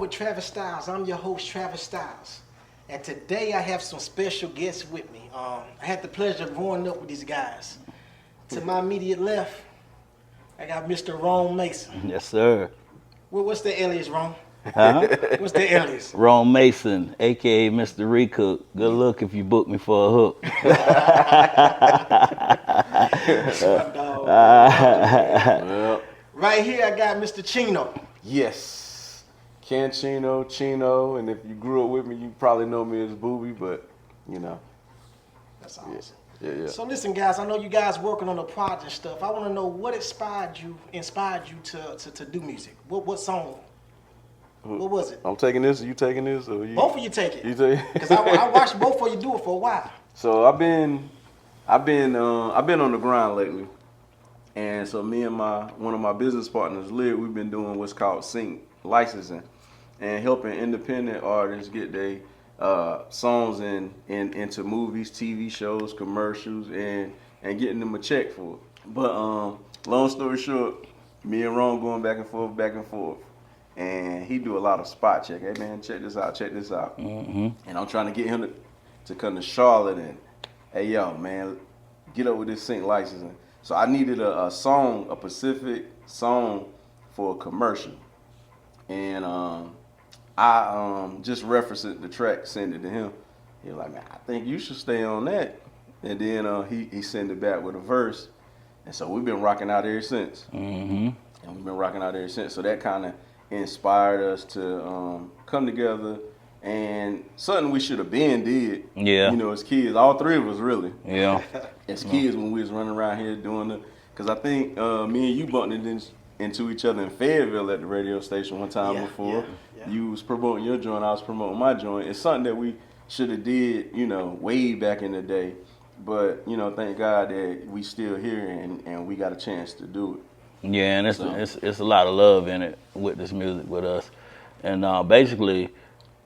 with Travis Styles. I'm your host, Travis Styles. And today I have some special guests with me. I had the pleasure of growing up with these guys. To my immediate left, I got Mr. Ron Mason. Yes, sir. What's the alias, Ron? Huh? What's the alias? Ron Mason, aka Mr. Recook. Good luck if you book me for a hook. That's my dog. Well, Right here, I got Mr. Chino. yes. Ken Chino, and if you grew up with me, you probably know me as Booby, but you know. That's awesome. Yeah. So listen, guys, I know you guys working on the project stuff. I want to know what inspired you to do music. What song? What was it? I'm taking this, or you taking this, or you? Both of you take it. You take it? Because I watched both of you do it for a while. So I've been on the grind lately, and so me and one of my business partners, Lid, we've been doing what's called sync licensing, and helping independent artists get their songs into movies, TV shows, commercials, and getting them a check for it. But long story short, me and Ron going back and forth, and he do a lot of spot check. Hey man, check this out. Mm-hmm. And I'm trying to get him to come to Charlotte and, hey yo man, get up with this sync licensing. So I needed a song, a specific song for a commercial, and I just referenced the track, sent it to him. He was like, man, I think you should stay on that. And then he sent it back with a verse, and so we've been rocking out ever since. Mm-hmm. And we've been rocking out ever since. So that kind of inspired us to come together, and something we should have been did. Yeah. You know, as kids, all three of us really. Yeah. As kids, when we was running around here doing because I think me and you bumped into each other in Fayetteville at the radio station one time before. Yeah. You was promoting your joint, I was promoting my joint. It's something that we should have did, you know, way back in the day. But, you know, thank God that we still here and we got a chance to do it. Yeah, and it's a lot of love in it with this music with us. And basically,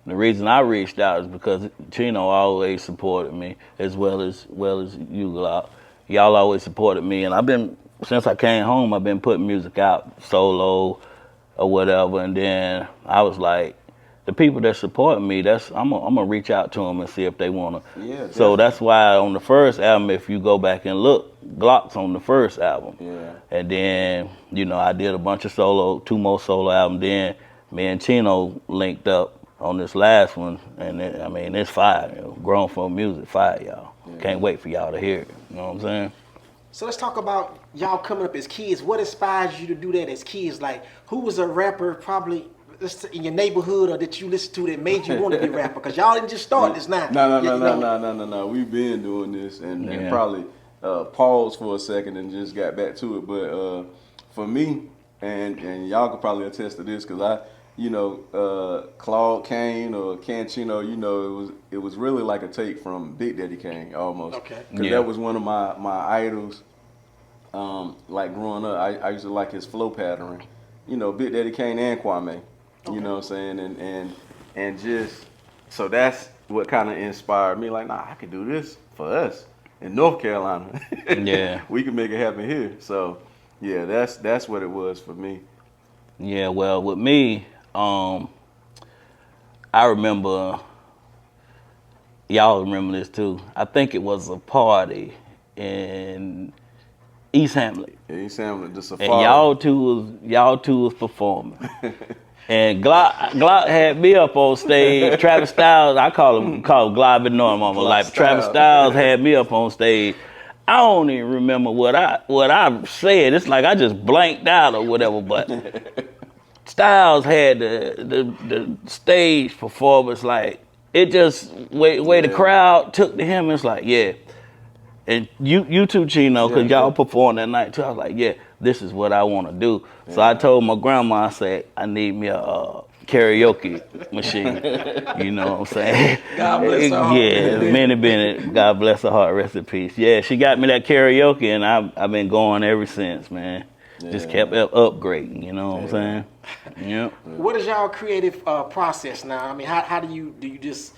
the reason I reached out is because Chino always supported me, as well as you, Glock. Y'all always supported me, and since I came home, I've been putting music out solo or whatever. And then I was like, the people that support me, I'm gonna reach out to them and see if they wanna. Yeah. So that's why on the first album, if you go back and look, Glock's on the first album. Yeah. And then, you know, I did a bunch of two more solo albums. Then me and Chino linked up on this last one, and it's fire. You know, Grown Folk Music, fire, y'all. Yeah. Can't wait for y'all to hear it. You know what I'm saying? So let's talk about y'all coming up as kids. What inspires you to do that as kids? Like, who was a rapper probably in your neighborhood or that you listened to that made you want to be a rapper? Because y'all didn't just start this now. No. We've been doing this and probably paused for a second and just got back to it. But for me, and y'all could probably attest to this, because Claude Kane or Canchino, you know, it was really like a take from Big Daddy Kane almost. Okay. Because that was one of my idols. Like growing up, I used to like his flow pattern. You know, Big Daddy Kane and Kwame. Okay. You know what I'm saying? And just, so that's what kind of inspired me. Like, I can do this for us in North Carolina. Yeah. We can make it happen here. So, yeah, that's what it was for me. Yeah, well, with me, I remember, y'all remember this too. I think it was a party in East Hamlet. East Hamlet, the Safari. And y'all two was performing. And Glock had me up on stage. Travis Styles, I call him Glock in Norm on my life. Travis Styles had me up on stage. I don't even remember what I said. It's like I just blanked out or whatever, but Styles had the stage performance, like it just way the crowd took to him. It's like, yeah. And you too, Chino, because y'all performed that night too. I was like, yeah, this is what I want to do. Yeah. So I told my grandma, I said, I need me a karaoke machine. You know what I'm saying? God bless her heart. Yeah, Minnie Bennett, God bless her heart, rest in peace. Yeah, she got me that karaoke, and I've been going ever since, man. Yeah. Just kept upgrading, you know what I'm saying? Yep. What is y'all creative process now? I mean, how do you just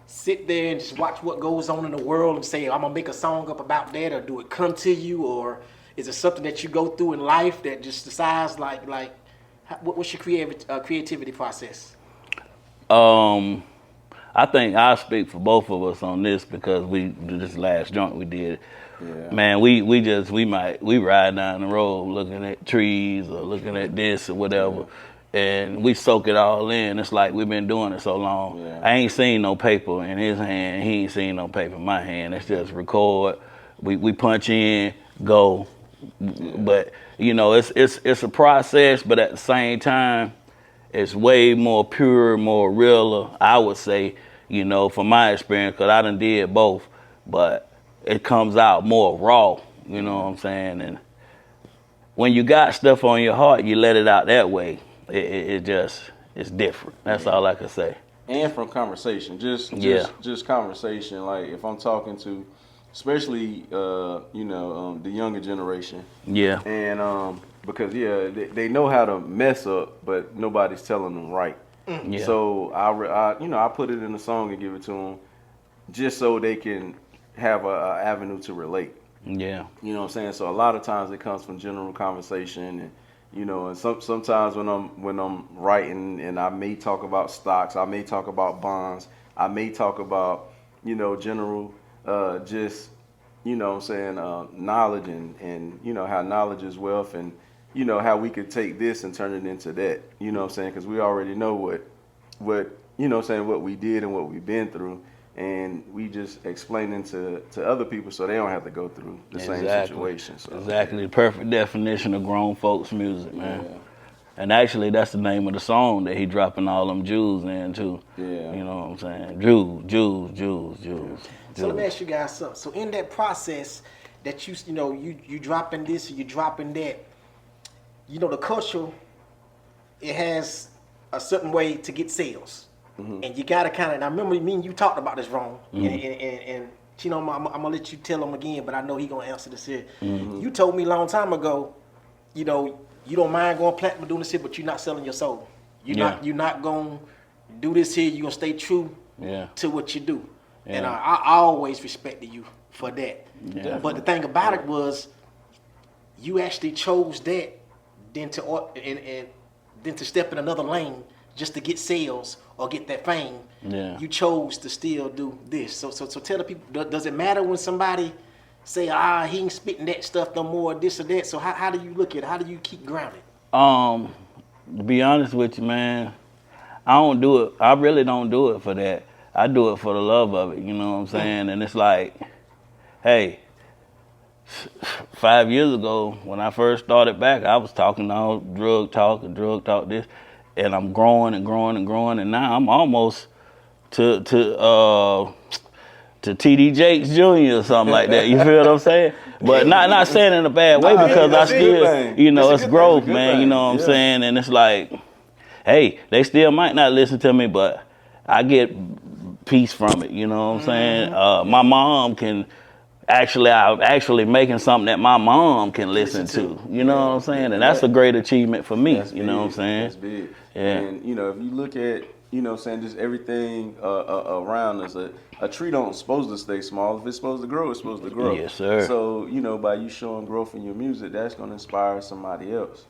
sit there and just watch what goes on in the world and say, I'm gonna make a song up about that, or do it come to you, or is it something that you go through in life that just decides what's your creativity process? I think I speak for both of us on this because this last joint we did. Yeah. Man, we ride down the road looking at trees or looking at this or whatever, and we soak it all in. It's like we've been doing it so long. Yeah. I ain't seen no paper in his hand. He ain't seen no paper in my hand. It's just record. We punch in, go. But you know, it's a process. But at the same time, it's way more pure, more realer. I would say, you know, from my experience, because I done did both, but it comes out more raw, you know what I'm saying? And when you got stuff on your heart, you let it out that way. It's different. That's all I can say. And from conversation, just conversation. Like if I'm talking to, especially the younger generation. Yeah. And because they know how to mess up, but nobody's telling them right. Yeah. So I put it in a song and give it to them, just so they can have a avenue to relate. Yeah. You know what I'm saying? So a lot of times it comes from general conversation, and and sometimes when I'm writing, and I may talk about stocks, I may talk about bonds, I may talk about general just what I'm saying, knowledge and how knowledge is wealth, and how we could take this and turn it into that. You know what I'm saying? Because we already know what what we did and what we've been through. And we just explaining to other people so they don't have to go through the same situation. So. Exactly, the perfect definition of grown folks music, man. Yeah. And actually, that's the name of the song that he dropping all them Jews in too. Yeah. You know what I'm saying? Jews. So let me ask you guys something. So in that process that you dropping this or you dropping that, the culture, it has a certain way to get sales. Mm-hmm. And you gotta and I remember me and you talked about this wrong, and Chino, I'm gonna let you tell him again, but I know he gonna answer this here. Mm-hmm. You told me a long time ago, you don't mind going platinum doing this here, but you're not selling your soul. You're not gonna do this here. You're gonna stay true to what you do, and I always respected you for that. Yeah. But the thing about it was, you actually chose that, then to step in another lane just to get sales or get that fame. Yeah. You chose to still do this. So tell the people, does it matter when somebody say, he ain't spitting that stuff no more, this or that? So how do you look at it? How do you keep grounded? To be honest with you, man, I don't do it. I really don't do it for that. I do it for the love of it, you know what I'm saying? And it's like, hey, 5 years ago when I first started back, I was talking all drug talk this. And I'm growing, and now I'm almost to TD Jakes Jr. or something like that. You feel what I'm saying? But not saying in a bad way, because I still, it's growth, man. You know what I'm saying? And it's like, hey, they still might not listen to me, but I get peace from it. You know what I'm saying? My mom can. I'm actually making something that my mom can listen to. You know what I'm saying? And that's a great achievement for me. You know what I'm saying? That's big. Yeah. And, if you look at, just everything around us, a tree don't supposed to stay small. If it's supposed to grow, it's supposed to grow. Yes, sir. So, by you showing growth in your music, that's going to inspire somebody else.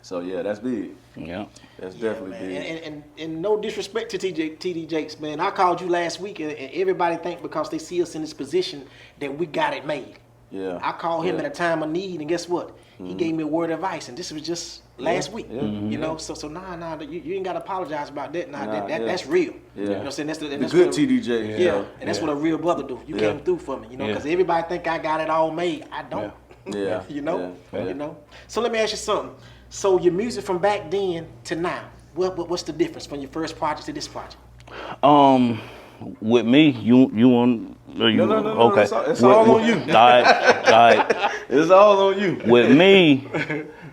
So, yeah, that's big. Yeah. That's definitely big. And no disrespect to TD Jakes, man. I called you last week, and everybody think because they see us in this position that we got it made. Yeah. I called him at a time of need, and guess what? Mm-hmm. He gave me a word of advice, and this was just last week. Yeah. Mm-hmm. So nah, you ain't got to apologize about that. That's real. Yeah. You know what I'm saying? That's the good TD Jakes. Yeah. And that's what a real brother do. You came through for me, because everybody think I got it all made. I don't. Yeah. You know? So let me ask you something. So your music from back then to now, what's the difference from your first project to this project? With me, you want you? No. Okay. It's all on you. All right. It's all on you. With me,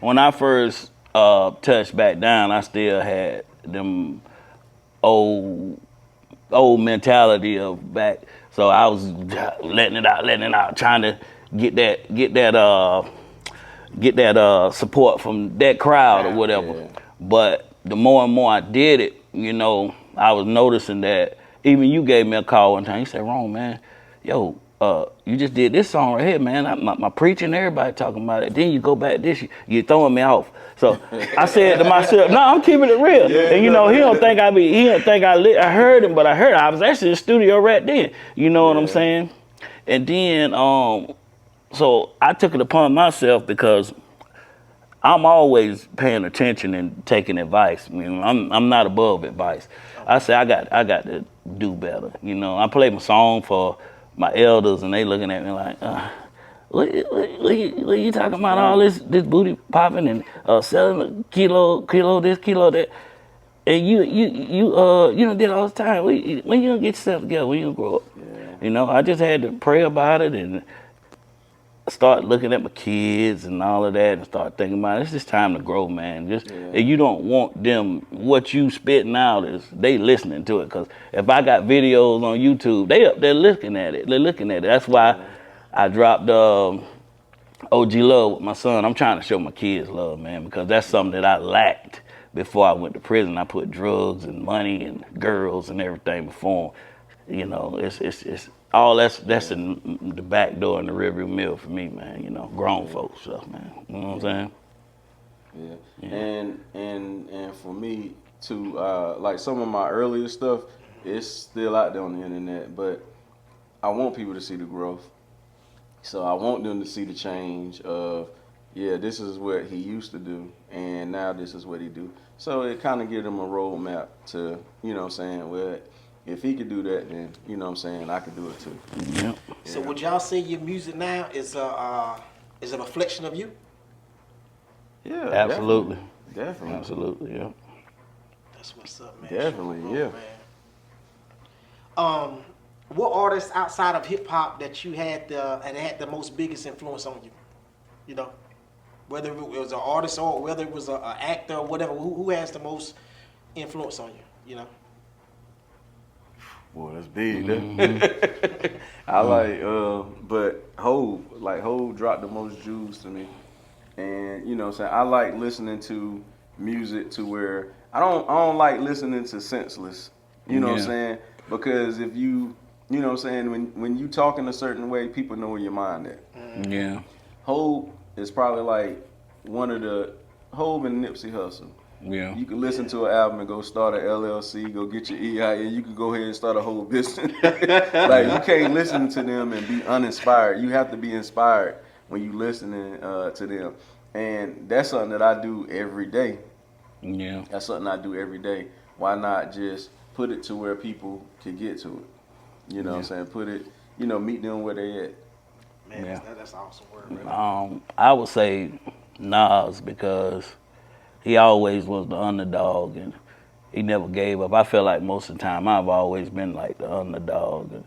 when I first touched back down, I still had them old mentality of back. So I was letting it out, trying to get that support from that crowd or whatever. Yeah. But the more and more I did it, I was noticing that even you gave me a call one time. You said, "Ron, man, yo, you just did this song right here, man. My preaching, everybody talking about it. Then you go back this, you throwing me off. So I said to myself, no, I'm keeping it real. Yeah, and you know, he don't think I heard him, but I heard. I was actually in the studio right then. You know what I'm saying? And then, so I took it upon myself because I'm always paying attention and taking advice. I mean, I'm not above advice. I say I got to do better. You know, I play my song for my elders, and they looking at me like, what you talking about? All this booty popping and selling a kilo this, kilo that, and you know did all the time. When you gonna get yourself together? When you gonna grow up? Yeah. You know, I just had to pray about it and start looking at my kids and all of that and start thinking about it. It's just time to grow, man. And you don't want them, what you spitting out is they listening to it. Because if I got videos on YouTube, they up there looking at it. They're looking at it. That's why I dropped OG Love with my son. I'm trying to show my kids love, man, because that's something that I lacked before I went to prison. I put drugs and money and girls and everything before 'em. You know, it's all that's in the back door in the rearview mirror for me, man. You know, grown folks stuff, man. You know what I'm saying? Yeah. And for me too, like some of my earlier stuff, it's still out there on the internet, but I want people to see the growth. So I want them to see the change of, this is what he used to do, and now this is what he do. So it kind of gives them a roadmap to, you know what I'm saying, well, if he could do that, then, you know what I'm saying, I could do it too. Yeah. So would y'all say your music now is a reflection of you? Yeah, Absolutely. Definitely. Absolutely, yeah. That's what's up, man. Definitely, Sure, yeah. man. What artists outside of hip hop that you had the most biggest influence on you? You know, whether it was an artist or whether it was an actor or whatever. Who has the most influence on you? You know. Boy, that's big. I like, but Hov dropped the most jewels to me, and you know what I'm saying, I like listening to music to where I don't like listening to senseless. You know what I'm saying? Because if you know what I'm saying, when you talk in a certain way, people know where your mind at. Yeah. Hov is probably like one of the Hov and Nipsey Hussle. Yeah. You can listen to an album and go start an LLC, go get your EIN. You can go ahead and start a whole business. Like you can't listen to them and be uninspired. You have to be inspired when you listening to them, and that's something that I do every day. Yeah. That's something I do every day. Why not just put it to where people can get to it? You know what I'm saying? Put it, meet them where they at. Man, that's an awesome word. Right? I would say Nas because he always was the underdog and he never gave up. I feel like most of the time I've always been like the underdog and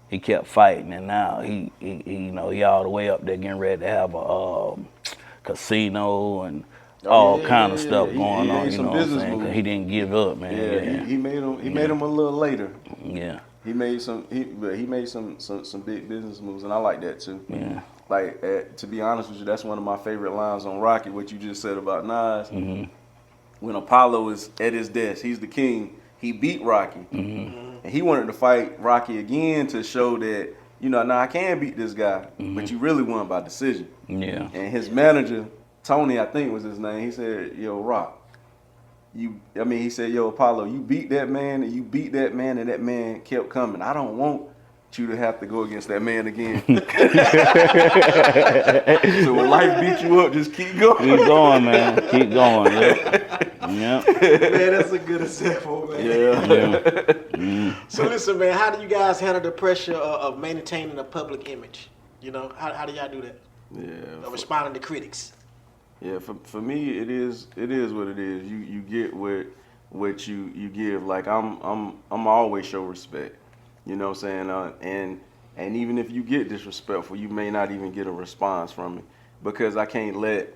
he kept fighting and now he all the way up there getting ready to have a casino and all kind of stuff going on. You know what I'm saying? 'Cause he didn't give up, man. Yeah, he made him a little later. Yeah. He made some big business moves, and I like that too. Yeah. Like, to be honest with you, that's one of my favorite lines on Rocky, what you just said about Nas. Mm-hmm. When Apollo is at his desk, he's the king, he beat Rocky. Mm-hmm. And he wanted to fight Rocky again to show that, now I can beat this guy, but you really won by decision. Yeah. And his manager, Tony, I think was his name, he said, yo, Rock, he said, yo, Apollo, you beat that man, and that man kept coming. I don't want you to have to go against that man again. So when life beats you up, just keep going. Keep going, man. Keep going. Yeah. Man, that's a good example, man. Yeah. So listen, man, how do you guys handle the pressure of maintaining a public image? You know, how do y'all do that? Yeah. Of responding to critics. Yeah, for me, it is what it is. You get what you give. Like I'm always show respect. You know what I'm saying? And even if you get disrespectful, you may not even get a response from me because I can't let,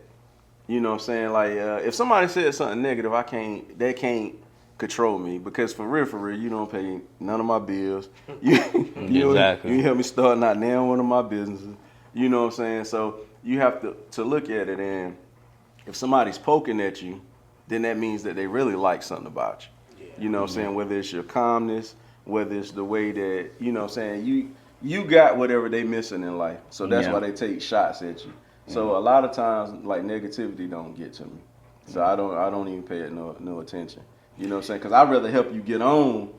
you know what I'm saying? Like if somebody said something negative, they can't control me because for real, you don't pay none of my bills. Exactly. You help me start not now one of my businesses. You know what I'm saying? So you have to look at it, and if somebody's poking at you, then that means that they really like something about you. You know what I'm saying? Whether it's your calmness, whether it's the way that, you know what I'm saying, you got whatever they missing in life. So that's Yeah. why they take shots at you. So a lot of times, like, negativity don't get to me. So I don't even pay it no attention. You know what I'm saying? Because I'd rather help you get on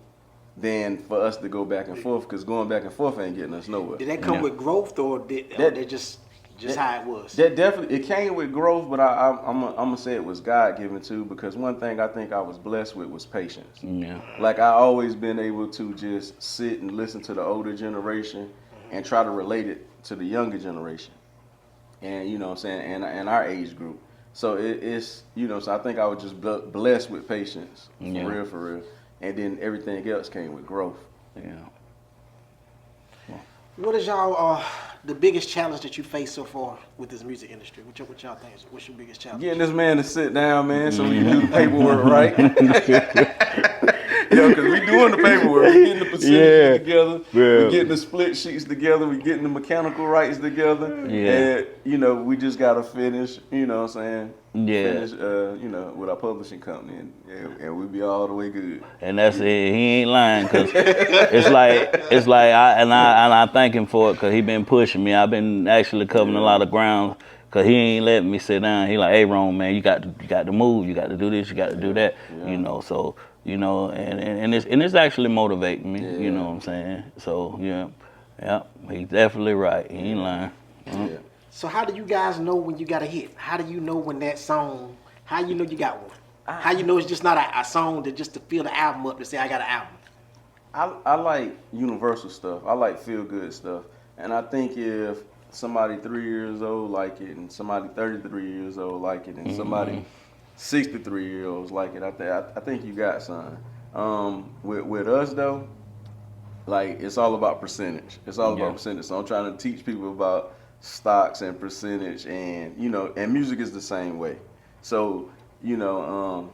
than for us to go back and forth. Because going back and forth ain't getting us nowhere. Did that come Yeah. with growth, or did That- they just that- how it was? That definitely, it came with growth, but I'm gonna say it was God given too. Because one thing I think I was blessed with was patience. Yeah. Like, I always been able to just sit and listen to the older generation and try to relate it to the younger generation. And you know what I'm saying, and our age group. So it's, you know, so I think I was just blessed with patience, Yeah. for real. And then everything else came with growth. Yeah. What is y'all the biggest challenge that you face so far with this music industry? What y'all think? What's your biggest challenge? Getting this man to sit down, man, so we can do the paperwork right. Yo, because we doing the paperwork. We getting the percentages together. Yeah. We getting the split sheets together. We getting the mechanical rights together. Yeah. And, you know, we just got to finish, you know what I'm saying? Yeah. Finish, you know, with our publishing company. And we be all the way good. And that's it. He ain't lying, cause it's like I thank him for it, cause he been pushing me. I've been actually covering a lot of ground, cause he ain't letting me sit down. He like, hey, Ron, man, you got to move. You got to do this. You got to do that. Yeah. You know, so you know, and it's actually motivating me. Yeah. You know what I'm saying? So yeah, he's definitely right. He ain't lying. Yeah. So how do you guys know when you got a hit? How do you know when that song? How you know you got one? How you know it's just not a song that just to fill the album up to say I got an album? I like universal stuff. I like feel good stuff. And I think if somebody 3 years old like it, and somebody 33 years old like it, and somebody 63 years old like it, I think you got something. With us though, like, it's all about percentage. It's all about percentage. So I'm trying to teach people about stocks and percentage, and you know, and music is the same way. So you know,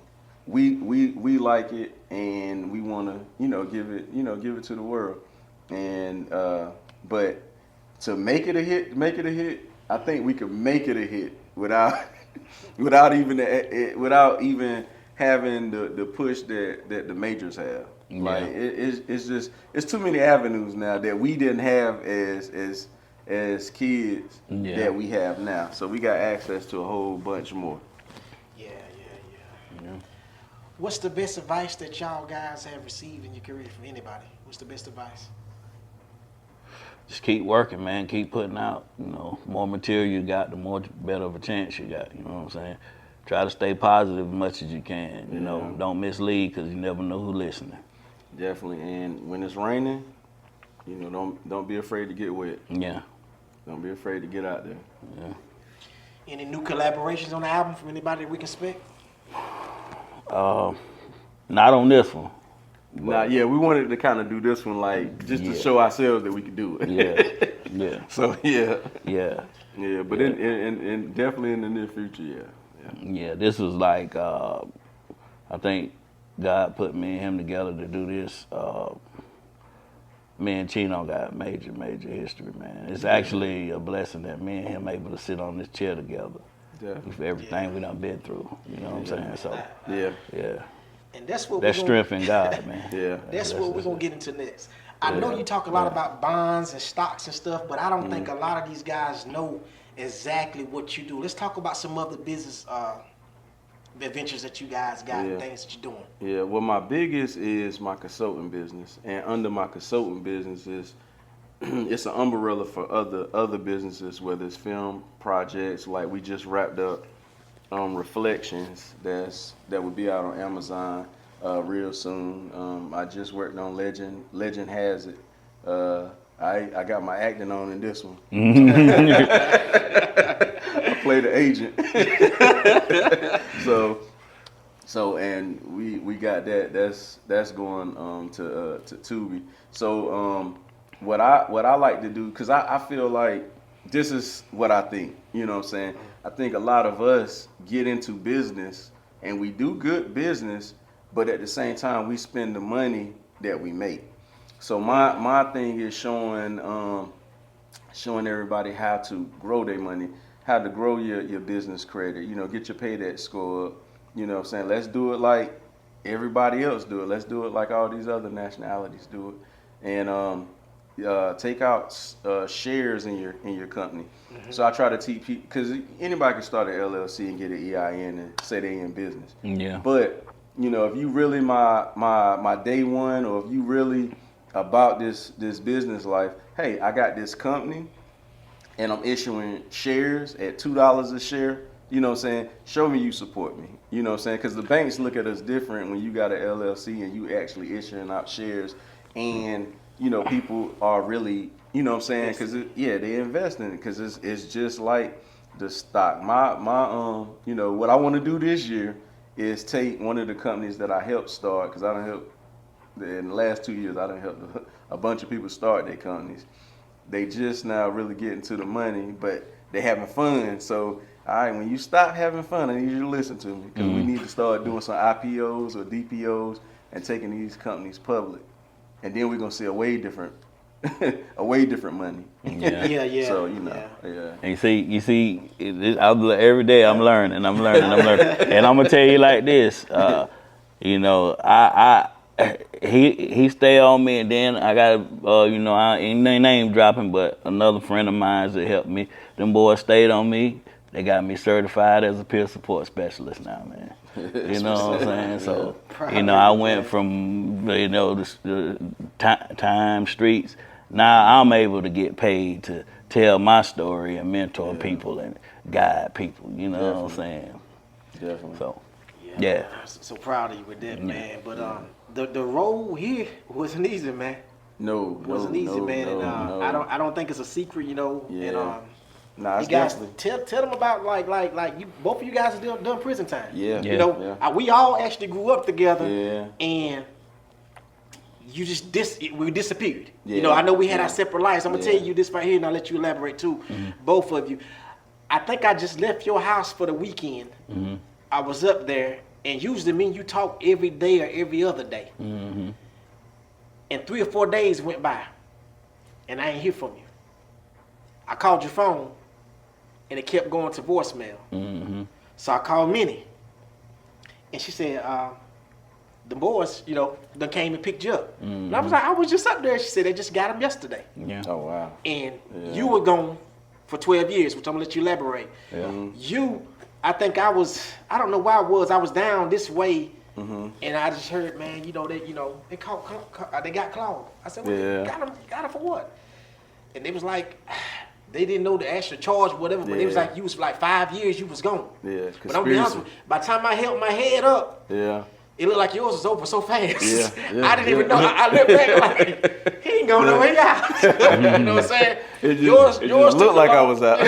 we like it, and we want to, you know, give it to the world. And but to make it a hit, I think we could make it a hit without without even having the push that the majors have. Yeah. Like, it's too many avenues now that we didn't have as kids that we have now. So we got access to a whole bunch more. Yeah. What's the best advice that y'all guys have received in your career from anybody? What's the best advice? Just keep working, man. Keep putting out. You know, more material you got, the more better of a chance you got. You know what I'm saying? Try to stay positive as much as you can. You know, don't mislead, because you never know who's listening. Definitely. And when it's raining, you know, don't be afraid to get wet. Yeah. Don't be afraid to get out there. Yeah. Any new collaborations on the album from anybody that we can expect? Not on this one. Nah, yeah, we wanted to kind of do this one, like, just to show ourselves that we could do it. Yeah. So yeah. Yeah. Yeah, but in definitely in the near future, Yeah, this was like, I think God put me and him together to do this. Me and Chino got major history, man. It's actually a blessing that me and him able to sit on this chair together. Definitely. For everything we done been through. You know what I'm saying? So, yeah. And that's what That's strength in God, man. Yeah. That's what we're gonna get into next. I know you talk a lot about bonds and stocks and stuff, but I don't think a lot of these guys know exactly what you do. Let's talk about some other business adventures that you guys got and things that you're doing. Yeah, well, my biggest is my consulting business, and under my consulting business is it's an umbrella for other businesses, whether it's film projects. Like, we just wrapped up Reflections that will be out on Amazon real soon. I just worked on Legend Has It. I got my acting on in this one. I play the agent. So and we got that. That's going to Tubi. So what I like to do, because I feel like this is what I think. You know what I'm saying? I think a lot of us get into business and we do good business, but at the same time we spend the money that we make. So my thing is showing everybody how to grow their money, how to grow your business credit. You know, get your paydex score up. You know what I'm saying? Let's do it like everybody else do it. Let's do it like all these other nationalities do it. And take out shares in your company. So I try to teach people, because anybody can start an LLC and get an EIN and say they in business. Yeah. But if you really my day one, or if you really about this business life, hey, I got this company and I'm issuing shares at $2 a share. You know what I'm saying? Show me you support me. You know what I'm saying? Because the banks look at us different when you got an LLC and you actually issuing out shares, and people are really, you know what I'm saying? Because they invest in it, because it's just like the stock. My what I want to do this year is take one of the companies that I helped start, because I done helped in the last 2 years. I done helped a bunch of people start their companies. They just now really getting to the money, but they having fun. So, all right, when you stop having fun, I need you to listen to me, because we need to start doing some IPOs or DPOs and taking these companies public, and then we're gonna see a way different money. Yeah. So And you see, every day I'm learning, and I'm gonna tell you like this, he stay on me, and then I got I ain't name dropping, but another friend of mine that helped me. Them boys stayed on me. They got me certified as a peer support specialist now, man. You know what I'm saying? So, I went from the time streets. Now I'm able to get paid to tell my story and mentor people and guide people. You know what I'm saying? Definitely. So, I'm so proud of you with that, man. But the role here wasn't easy, man. No, It wasn't easy, man. No, and no. I don't think it's a secret, Yeah. And Nah, you it's guys definitely. tell them about like you, both of you guys have done prison time. Yeah. We all actually grew up together. Yeah. And you just we disappeared. Yeah. I know we had our separate lives. I'm gonna Yeah. tell you this right here, and I'll let you elaborate too. Both of you. I think I just left your house for the weekend. I was up there, and usually me and you talk every day or every other day. And 3 or 4 days went by, and I ain't hear from you. I called your phone, and it kept going to voicemail. So I called Minnie, and she said, the boys, done came and picked you up. And I was like, I was just up there. She said, they just got him yesterday. yeah. Oh wow. And you were gone for 12 years, which I'm gonna let you elaborate. Yeah. I think I don't know where I was down this way, and I just heard, man, they got Claude. I said, well, got him for what? And they was like, they didn't know the actual charge, whatever, but it was like, you was like 5 years, you was gone. Yeah, but I'm gonna be honest with you, by the time I held my head up, it looked like yours was over so fast. I didn't even know. I looked back like, he ain't going nowhere out. You know what I'm saying? Yours looked like I was out.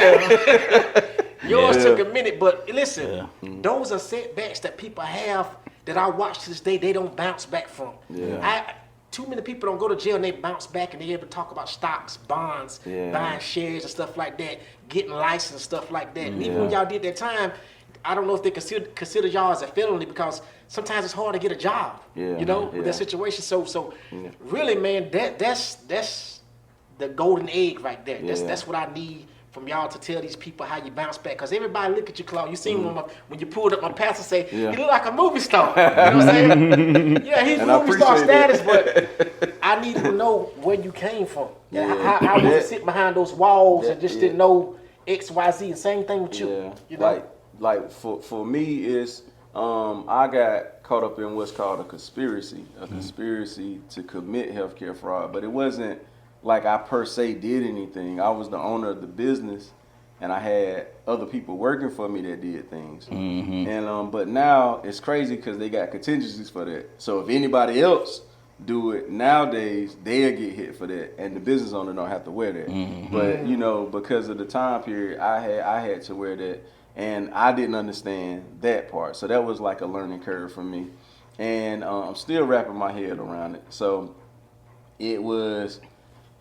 Yours took a minute, but listen, those are setbacks that people have that I watch to this day, they don't bounce back from. Too many people don't go to jail and they bounce back and they're able to talk about stocks, bonds, buying shares and stuff like that, getting licensed and stuff like that. And even when y'all did that time, I don't know if they consider y'all as a felony, because sometimes it's hard to get a job, with that situation. So really, man, that's the golden egg right there. That's what I need from y'all to tell these people how you bounce back. Because everybody look at you, Claude. You seen when you pulled up my pastor say, he look like a movie star. You know what I'm saying? Yeah, he's movie star status, but I need to know where you came from. How was it sit behind those walls and just didn't know X, Y, Z? And same thing with you. Like for me, it's I got caught up in what's called a conspiracy to commit healthcare fraud, but it wasn't like I per se did anything. I was the owner of the business, and I had other people working for me that did things. And but now it's crazy because they got contingencies for that. So if anybody else do it nowadays, they'll get hit for that, and the business owner don't have to wear that. But because of the time period, I had to wear that, and I didn't understand that part. So that was like a learning curve for me, and I'm still wrapping my head around it. So it was.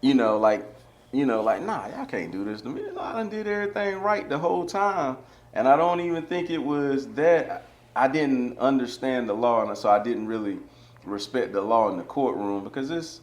Like, nah, y'all can't do this to me. I done did everything right the whole time. And I don't even think it was that I didn't understand the law, and so I didn't really respect the law in the courtroom, because it's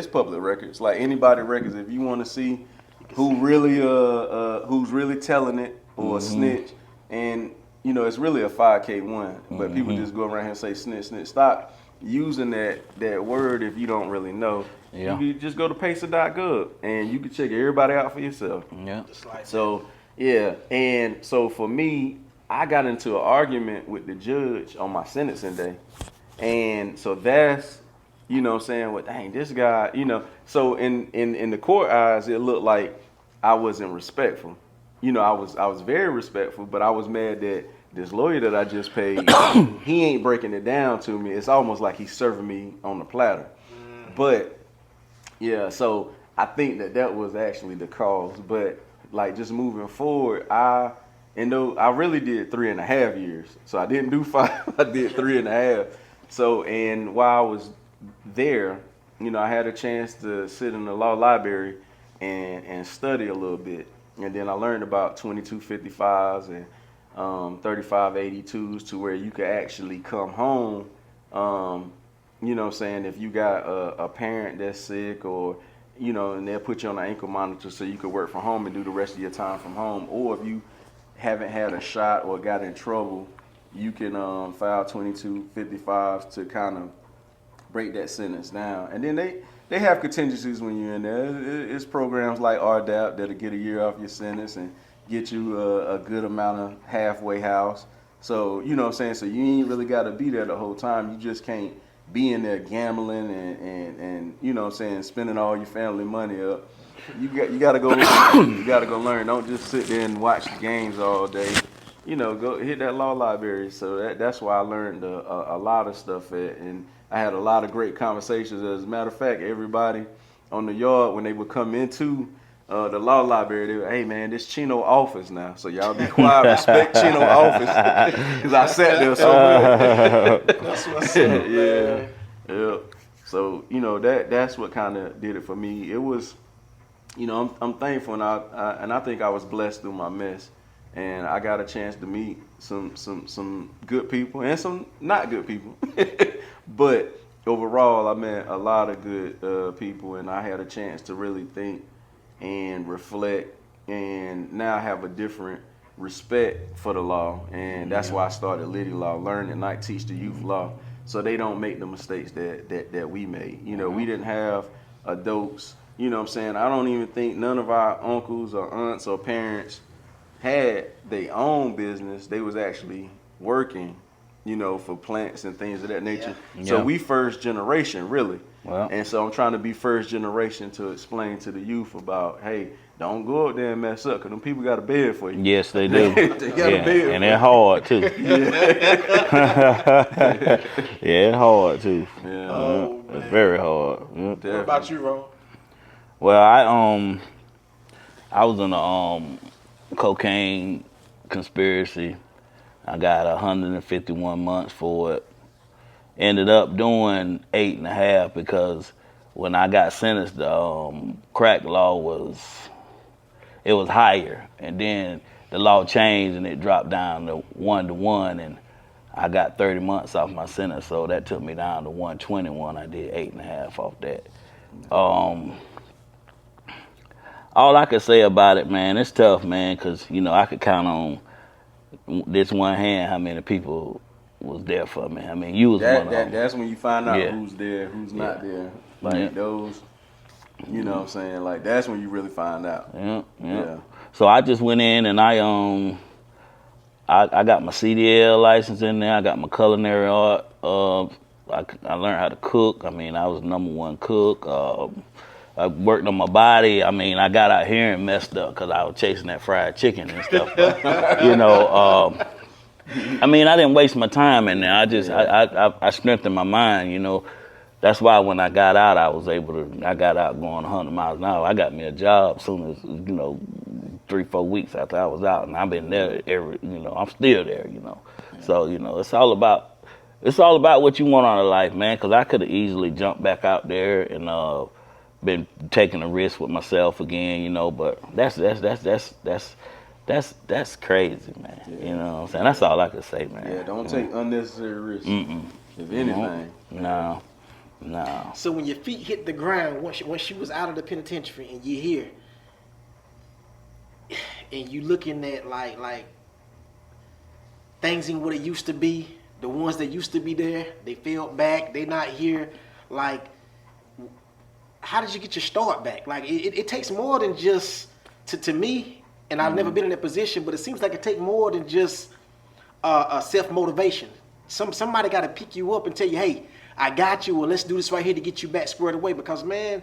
public records. Like anybody records, if you want to see who's really telling it or a snitch, and it's really a 5K1, but people just go around here and say snitch, snitch, stop. using that word if you don't really know. Yeah. You can just go to pacer.gov and you can check everybody out for yourself. Yeah. Just like So yeah, and so for me, I got into an argument with the judge on my sentencing day, and so that's, you know what I'm saying, well, dang, this guy, you know, so in the court eyes, it looked like I wasn't respectful. You know, I was very respectful, but I was mad that this lawyer that I just paid, he ain't breaking it down to me. It's almost like he's serving me on the platter. But yeah, so I think that was actually the cause. But like just moving forward, I really did 3.5 years. So I didn't do 5, I did 3.5. So, and while I was there, you know, I had a chance to sit in the law library and study a little bit. And then I learned about 2255s and 3582s to where you could actually come home. You know what I'm saying, if you got a parent that's sick, or, you know, and they'll put you on an ankle monitor so you could work from home and do the rest of your time from home. Or if you haven't had a shot or got in trouble, you can file 2255s to kind of break that sentence down. And then they have contingencies when you're in there. It's programs like RDAP that'll get a year off your sentence and get you a good amount of halfway house. So, you know what I'm saying? So you ain't really got to be there the whole time. You just can't be in there gambling and you know what I'm saying, spending all your family money up. You got to go learn. You got to go learn. Don't just sit there and watch the games all day. You know, go hit that law library. So that's why I learned a lot of stuff at, and I had a lot of great conversations. As a matter of fact, everybody on the yard, when they would come into the law library, they would, hey man, this Chino office now. So y'all be quiet, respect Chino office. Because I sat there so much. that's what's up, man. Yeah. So, you know, that's what kind of did it for me. It was, you know, I'm thankful, and I think I was blessed through my mess. And I got a chance to meet some good people and some not good people. But overall, I met a lot of good people, and I had a chance to really think and reflect, and now I have a different respect for the law. And that's why I started Liddy Law, learn at night, teach the youth law, so they don't make the mistakes that we made. You know, we didn't have adults, you know what I'm saying? I don't even think none of our uncles or aunts or parents had their own business. They was actually working, you know, for plants and things of that nature. Yeah. So we first generation, really. Well. And so I'm trying to be first generation to explain to the youth about, hey, don't go up there and mess up, because them people got a bed for you. Yes, they do. They got a bed. And they're hard too. Yeah, it's hard too. Yeah. Oh, It's man. very hard. Yeah. What about you, Ron? Well, I was in a cocaine conspiracy. I got 151 months for it. Ended up doing 8.5 because when I got sentenced, the crack law was higher, and then the law changed and it dropped down to 1-to-1, and I got 30 months off my sentence, so that took me down to 121. I did 8.5 off that. All I could say about it, man, it's tough, man, because, you know, I could count on this one hand how many people was there for me. I mean, you was one of them. That's when you find out Yeah. who's there, who's not there. Yeah. Like those, you know what I'm saying? Like that's when you really find out. Yeah. So I just went in and I got my CDL license in there. I got my culinary art. I learned how to cook. I mean, I was #1 cook. I worked on my body. I mean, I got out here and messed up because I was chasing that fried chicken and stuff. But, you know, I mean, I didn't waste my time in there. I strengthened my mind, you know. That's why when I got out, I got out going 100 miles an hour. I got me a job as soon as, you know, 3-4 weeks after I was out. And I've been there I'm still there, you know. So, you know, it's all about what you want out of life, man, because I could have easily jumped back out there and been taking a risk with myself again, you know, but that's crazy, man. Yeah. You know what I'm saying? That's all I could say, man. Yeah, don't take unnecessary risks. If anything. No. So when your feet hit the ground, once you was out of the penitentiary and you're here, and you looking at like things ain't what it used to be, the ones that used to be there, they failed back, they not here. Like, how did you get your start back? Like, it takes more than just, to me, and I've never been in that position, but it seems like it takes more than just self-motivation. Somebody got to pick you up and tell you, hey, I got you, or let's do this right here to get you back squared away. Because, man,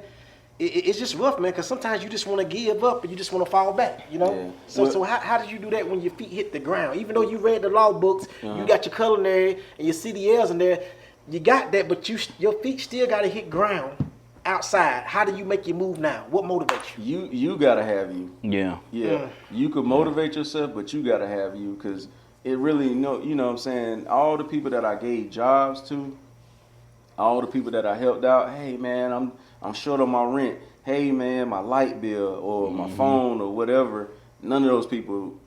it's just rough, man, because sometimes you just want to give up and you just want to fall back, you know? Yeah. So how did you do that when your feet hit the ground? Even though you read the law books, you got your culinary and your CDLs in there, you got that, but your feet still got to hit ground outside. How do you make your move now? What motivates you? You gotta have you. Yeah. Yeah. You could motivate yourself, but you gotta have you, because it really, you know what I'm saying, all the people that I gave jobs to, all the people that I helped out, hey man, I'm short on my rent. Hey man, my light bill or my phone or whatever. None of those people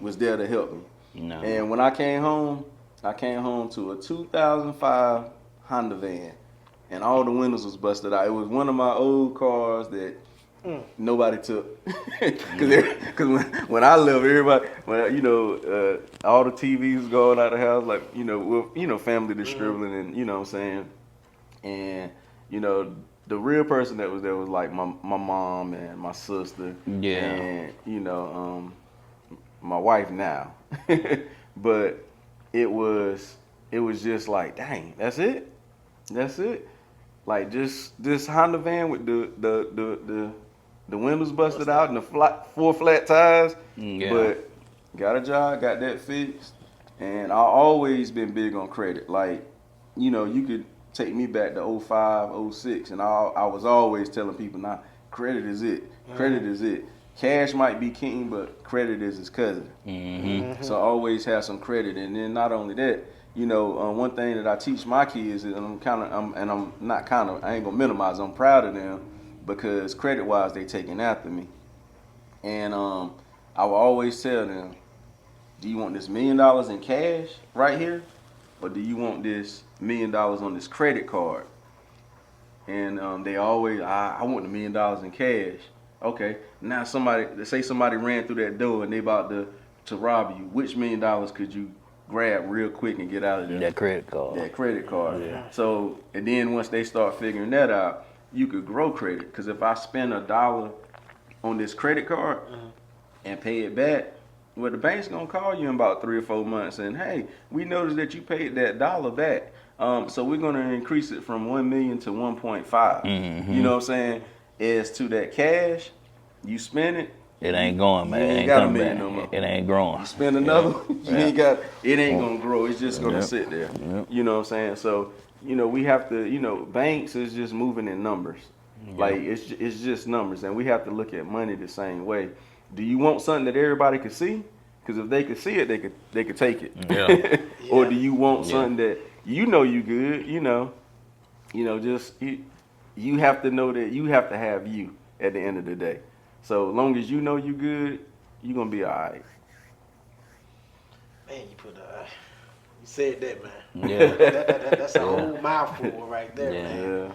was there to help me. No. And when I came home to a 2005 Honda van, and all the windows was busted out. It was one of my old cars that nobody took. Because when I left, everybody, all the TVs was going out of the house, like, family distributing, and you know what I'm saying. And the real person that was there was like my mom and my sister, and my wife now. But it was just like, dang, that's it. Like, just this Honda van with the windows busted out and the 4 flat tires. But got a job, got that fixed, and I always been big on credit. Like, you could take me back to 05, 06, and I was always telling people, nah, credit is it. Credit is it. Cash might be king, but credit is his cousin. So I always have some credit, and then not only that, one thing that I teach my kids, and I ain't gonna minimize, I'm proud of them, because credit-wise, they taking after me. And I will always tell them, do you want this $1 million in cash right here, or do you want this $1 million on this credit card? And they always, I want the $1 million in cash. Okay, now somebody ran through that door and they about to rob you. Which $1 million could you grab real quick and get out of there? That credit card. That credit card. Yeah. So, and then once they start figuring that out, you could grow credit. Because if I spend $1 on this credit card and pay it back, well, the bank's gonna call you in about 3 or 4 months and, hey, we noticed that you paid that $1 back. So we're gonna increase it from 1 million to 1.5. You know what I'm saying? As to that cash, you spend it. It ain't going, man. You It ain't ain't got a coming million back. no more. It ain't growing. You spend another, it ain't gonna grow. It's just gonna sit there. You know what I'm saying? So, we have to, banks is just moving in numbers. Like, it's just numbers, and we have to look at money the same way. Do you want something that everybody can see? Because if they could see it, they could take it. Yeah. Or do you want something that you good? Just you have to know that you have to have you at the end of the day. So as long as you know you good, you're gonna be all right. Man, you said that, man. Yeah. That's a whole mouthful right there, man. Yeah.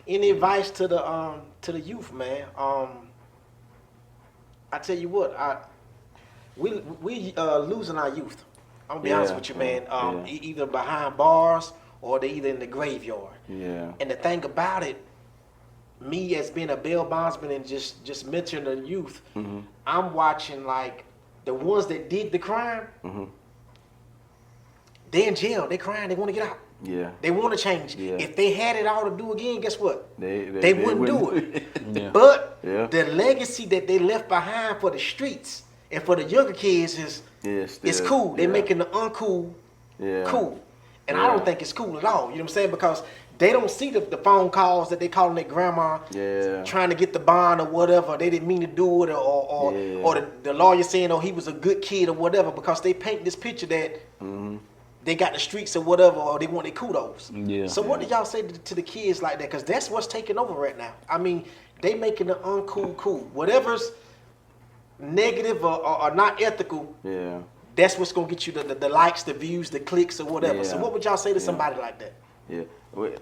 Any advice to the youth, man? I tell you what, we losing our youth. I'm gonna be honest with you, man. Either behind bars or they either in the graveyard. Yeah. And the thing about it, me as being a bail bondsman and just mentoring the youth, I'm watching like the ones that did the crime. They in jail. They crying. They want to get out. Yeah. They want to change. Yeah. If they had it all to do again, guess what? They wouldn't do it. Yeah. But the legacy that they left behind for the streets and for the younger kids is cool. They're making the uncool cool. And I don't think it's cool at all. You know what I'm saying? Because they don't see the phone calls that they calling their grandma trying to get the bond or whatever. They didn't mean to do it, or the lawyer saying, oh, he was a good kid or whatever, because they paint this picture that they got the streets or whatever, or they want their kudos. Yeah. So what do y'all say to the kids like that? Because that's what's taking over right now. I mean, they making the uncool cool. Whatever's negative or not ethical, that's what's going to get you the likes, the views, the clicks, or whatever. Yeah. So what would y'all say to somebody like that? Yeah. Well,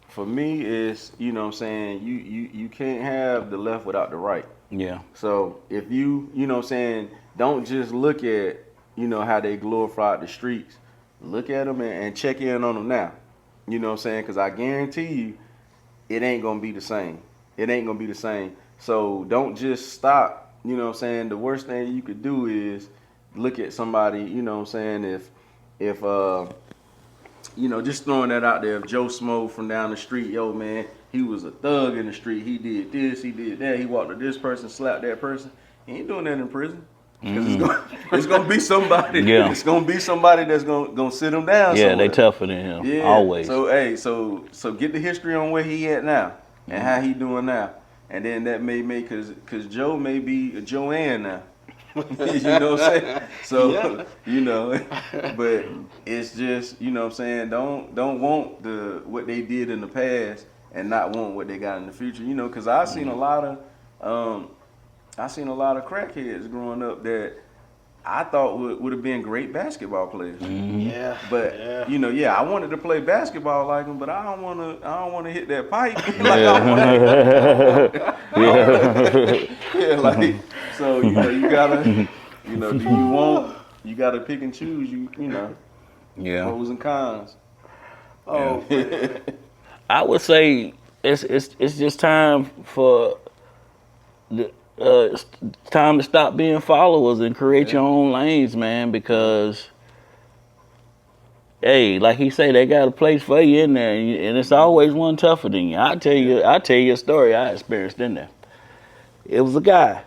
for me, it's, you know what I'm saying, you can't have the left without the right. Yeah. So if you know what I'm saying, don't just look at, how they glorified the streets. look at them and check in on them now. You know what I'm saying? Because I guarantee you, it ain't gonna be the same. It ain't gonna be the same. So don't just stop. You know what I'm saying? The worst thing you could do is look at somebody. You know what I'm saying? If you know, just throwing that out there. If Joe Smo from down the street, yo man, he was a thug in the street. He did this, he did that. He walked to this person, slapped that person. He ain't doing that in prison. Because it's gonna be somebody. Yeah. It's gonna be somebody that's gonna sit him down. Yeah, somewhere. they tougher than him. Yeah. Always. So hey, so get the history on where he at now and how he doing now, and then that may make cause Joe may be a Joanne now. You know what I'm saying? So you know, but it's just, you know what I'm saying, don't want what they did in the past and not want what they got in the future. You know, cause I seen a lot of crackheads growing up that I thought would have been great basketball players. Yeah. But you know, I wanted to play basketball like them, but I don't want to hit that pipe. Like so you know, you gotta, you know, you gotta pick and choose. You know, pros and cons. Oh, man. I would say it's just time for it's time to stop being followers and create your own lanes, man, because hey, like he say, they got a place for you in there, and it's always one tougher than you. I'll tell you a story I experienced in there. It was a guy.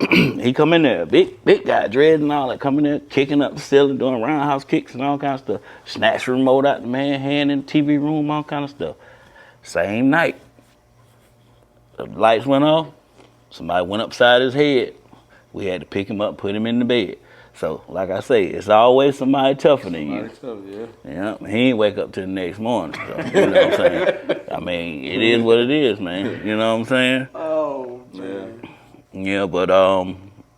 He come in there, big guy, dreads and all that, coming there, kicking up the ceiling, doing roundhouse kicks and all kinds of stuff. Snatch the remote out the man's hand in the TV room, all kind of stuff. Same night, the lights went off. Somebody went upside his head. We had to pick him up, put him in the bed. So, like I say, it's always somebody tougher than you. Yeah, he ain't wake up till the next morning. So, you know what I'm saying? I mean, it is what it is, man. You know what I'm saying? Oh, man. Yeah, but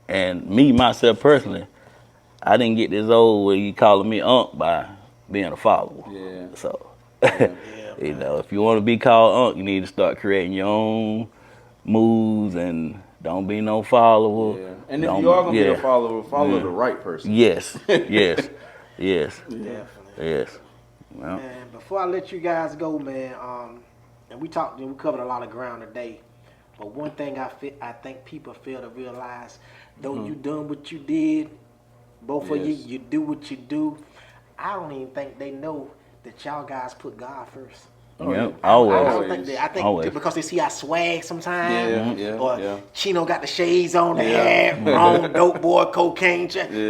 and me myself personally, I didn't get this old where you calling me Unc by being a follower. Yeah. So, you know, if you want to be called Unc, you need to start creating your own moves and don't be no follower. Yeah. And if you are gonna be a follower, follow the right person. Yes. Yes. Definitely. Yes. Well, Man, before I let you guys go, man, and we covered a lot of ground today, but one thing I think people fail to realize, though you done what you did, both of you do what you do, I don't even think they know that y'all guys put God first. Yep, I always. don't think that. I think Always. because they see our swag sometimes, Yeah. Chino got the shades on, the hair, wrong, dope boy, cocaine,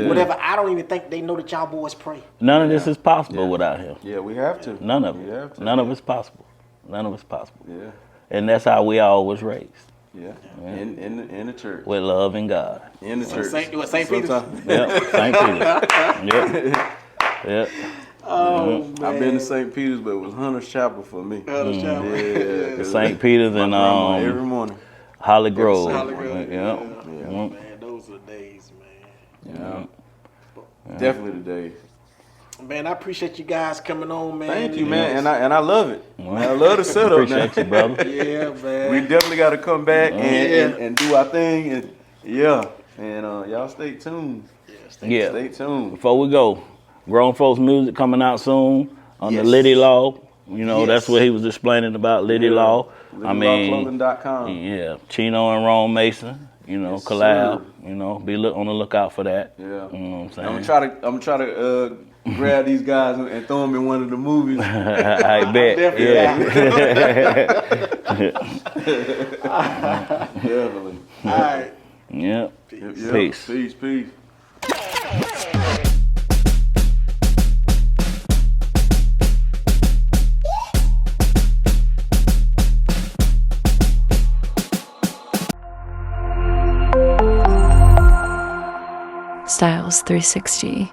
whatever. I don't even think they know that y'all boys pray. None of this is possible without him. Yeah, we have to. None of We it. have to. None of it's possible. None of it's possible. Yeah. And that's how we all was raised. Yeah. In the church. With love and God. In the church. St. Peter's? Yep, St. Peter's. Yep. Oh, man. I've been to St. Peter's, but it was Hunter's Chapel for me. Yeah. St. Peter's and every morning. Holly Grove. Holly Grove. Yep. Man, those are the days, man. Yeah. Definitely the days. Man, I appreciate you guys coming on, man. Thank you, man, and I love it. Man, I love the setup, Appreciate you, brother. Yeah, man. We definitely got to come back and do our thing, and y'all stay tuned. Yeah. Stay tuned. Before we go, Grown Folks Music coming out soon on the Liddy Law. You know, that's what he was explaining about Liddy Law. I mean, LiddyLawClothing.com. yeah, Chino and Ron Mason, you know, collab. sir. You know, be on the lookout for that. Yeah. You know what I'm saying? I'm gonna try to grab these guys and throw them in one of the movies. I bet. Definitely. All right. Yep. Yeah. Peace. Peace. Styles 360.